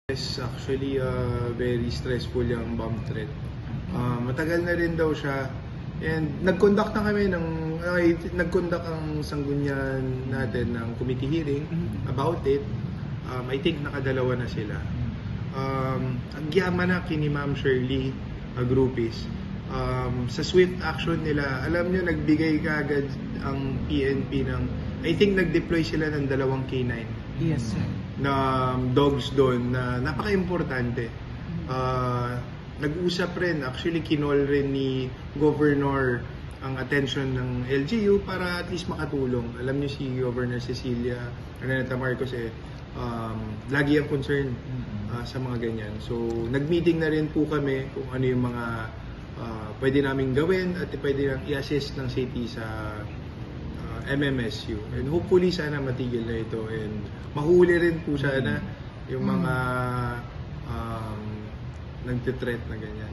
Yes, actually, very stressful yung bomb threat. Matagal na rin daw siya. And nag-conduct na kami nag-conduct ang Sanggunian natin ng committee hearing about it. I think nakadalawa na sila. Ang yaman na kini Ma'am Shirley Agrupis. Sa swift action nila, alam nyo, nagbigay kaagad ang PNP ng, I think nag-deploy sila ng 2 K9. Yes, sir. Na dogs doon na napaka-importante. Nag-usap rin, actually kinol rin ni Governor ang attention ng LGU para at least makatulong. Alam niyo si Governor Cecilia Araneta Marcos lagi ang concern sa mga ganyan. So nag-meeting na rin po kami kung ano yung mga pwede naming gawin at pwede nang i-assist ng city sa MMSU. And hopefully sana matigil na ito and mahuli rin po sana yung mga nagtitreat na ganyan.